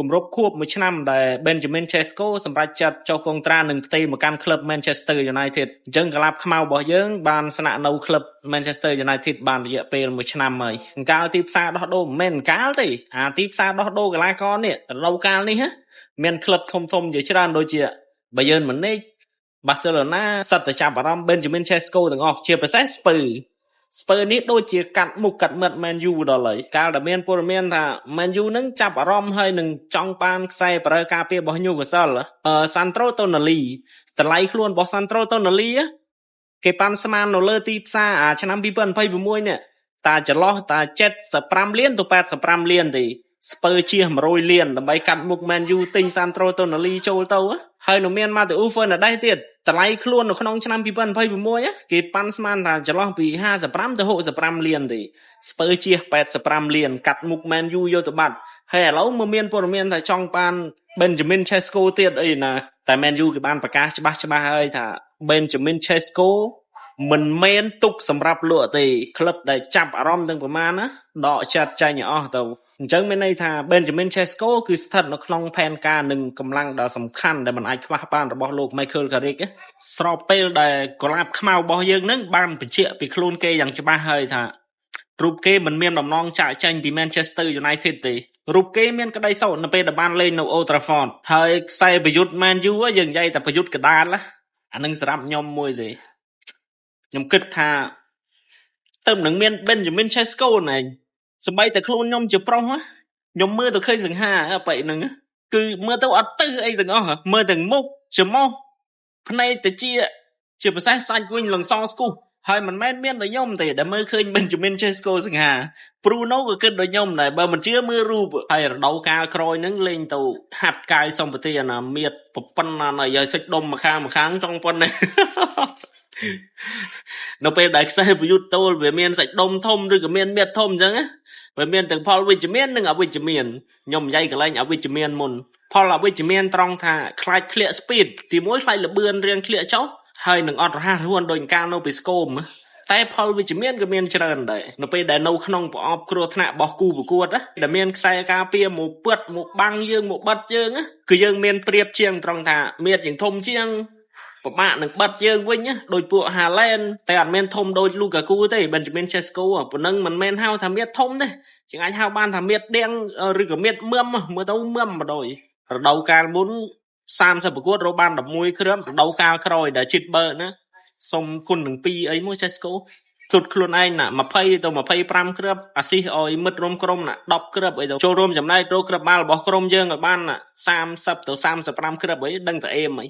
គម្រប់ខួប1ឆ្នាំដែល Benjamin Sesko សម្រាប់ចាត់ចុះកងត្រានឹងផ្ទៃមកកាន់ក្លឹប Manchester United អញ្ចឹងកីឡាខ្មៅរបស់យើងបានស្នាក់នៅក្លឹប Manchester United បានរយៈពេល1ឆ្នាំហើយកាលទីផ្សារដោះដូរមិនមែនកាលទេអាទីផ្សារដោះដូរកីឡាករនេះរដូវកាលនេះមានក្លឹបធំៗជាច្រើនដូចជា Bayern Munich Barcelona សិតតែចាប់អារម្មណ៍ Benjamin Sesko ទាំងអស់ជាពិសេសស្ពើនេះដូចជាកាត់មុខកាត់មាត់ Man U ដល់ហើយកាលដែលមានព័ត៌មានថា Man U នឹងចាប់អារម្មណ៍ហើយនឹងចង់បានខ្សែប្រើការពាររបស់ Newcastle Sandro Tonali តម្លៃខ្លួនរបស់ Sandro Tonali គេប៉ាន់ស្មាននៅលើទីផ្សារឆ្នាំ2026នេះតាចន្លោះតា75លានទៅ85លានទេស្ពើជា100លានដើម្បីកាត់មុខ Man U ទិញ Sandro Tonali ចូលទៅហើយនៅមាន Matteo Fernandes ទៀតតម្លៃខ្លួននៅក្នុងឆ្នាំ2026គេប៉ាន់ស្មានថាចន្លោះពី55ទៅ65លានទេស្ពើជា85លានកាត់មុខ Man U យកទៅបាត់ហើយឥឡូវមកមានព័ត៌មានថាចង់បាន Benjamin Sesko ទៀតអីណាតែ Man U គេបានប្រកាសច្បាស់ហើយថា Benjamin Sesko មិនមែនទុកសម្រាប់លក់ទេក្លឹបដែលចាប់អារម្មណ៍ទាំងប្រមាណណាដកចាត់ចែងឲ្យអស់ទៅអញ្ចឹងមានន័យថា Benjamin Sesko គឺស្ថិតនៅក្នុងផែនការនិងកម្លាំងដ៏សំខាន់ដែលមិនអាចខ្វះបានរបស់លោក Michael Carrick ស្របពេលដែលកីឡាខ្មៅរបស់យើងនឹងបានបញ្ជាក់ពីខ្លួនគេយ៉ាងច្បាស់ហើយថារូបគេមិនមានដំណងចាក់ចែងពី Manchester United ទេរូបគេមានក្តីសោកនៅពេលដែលបានលេងនៅ Old Trafford ហើយខ្សែប្រយុទ្ធ Man U យើងនិយាយតែប្រយុទ្ធកដាលអានឹងសម្រាប់ខ្ញុំមួយទេខ្ញុំគិតថាទៅនឹងមាន Benjamin Sesko ណែសម្បីតែខ្លួនខ្ញុំជាប្រុសខ្ញុំមើលទៅឃើញសង្ហាបែបហ្នឹងគឺមើលទៅអត់ទៅអីទាំងអស់មើលទាំងមុខច្រមុះភ្នែកតិចជាពិសេសសាច់វិញលង្សស្គុះហើយមិនមែនមានតែខ្ញុំទេដែលមើលឃើញ Benjamin Sesko សង្ហា Bruno ក៏គិតដូចខ្ញុំដែរបើមិនជឿមើលរូបហើយរដូវកាលក្រោយហ្នឹងលេងទៅហាត់កាយសម្បត្តិអាណាមៀតប្រប៉ុណ្ណាណឲ្យសាច់ដុំម្ខាងចង់ប៉ុណ្ណេះនៅពេលដែលខ្សែប្រយុទ្ធតូលវាមានសាច់ដុំធំឬក៏មានមៀតធំអញ្ចឹងវាមានទាំងផលវិជ្ជមាននិងអវិជ្ជមានខ្ញុំនិយាយកន្លែងអវិជ្ជមានមុនផលអវិជ្ជមានត្រង់ថាខ្លាចធ្លាក់ speed ទីមួយខ្លាចលបឿនរៀងធ្លាក់ចុះហើយនឹងអត់រហ័សរហួនដូចកាលនៅពីស្គមតែផលវិជ្ជមានក៏មានច្រើនដែរនៅពេលដែលនៅក្នុងប្រអប់គ្រោះថ្នាក់របស់គូប្រកួតដែលមានខ្សែការពារមកពឹតមកបាំងយើងមកបិទយើងគឺយើងមានប្រៀបជាងត្រង់ថាមៀតជាងធំជាងប្រមាក់នឹងបិទយើងវិញដោយពួក Haaland តែអត់មានធំដូច Lukaku ទេ Benjamin Sesko ប៉ុណ្ណឹងមិនមែនហៅថាមៀតធំទេជាងអាចហៅបានថាមៀតដៀងឬក៏មៀតមឹមមើលទៅមឹមម្ដងរដូវកាលមុន30ប្រកួតរកបាន11គ្រាប់រដូវកាលក្រោយដែលជិតបើណាសុំគុណនឹង2អីមួយ Sesko សុទ្ធខ្លួនឯងណា20ទៅ25គ្រាប់អាស៊ីសឲ្យមិត្តរួមក្រុមណា10គ្រាប់អីទៅចូលរួមចំណែករកគ្រាប់បាល់របស់ក្រុមយើងឲ្យបាន30ទៅ35គ្រាប់អីដឹងតែអេមអី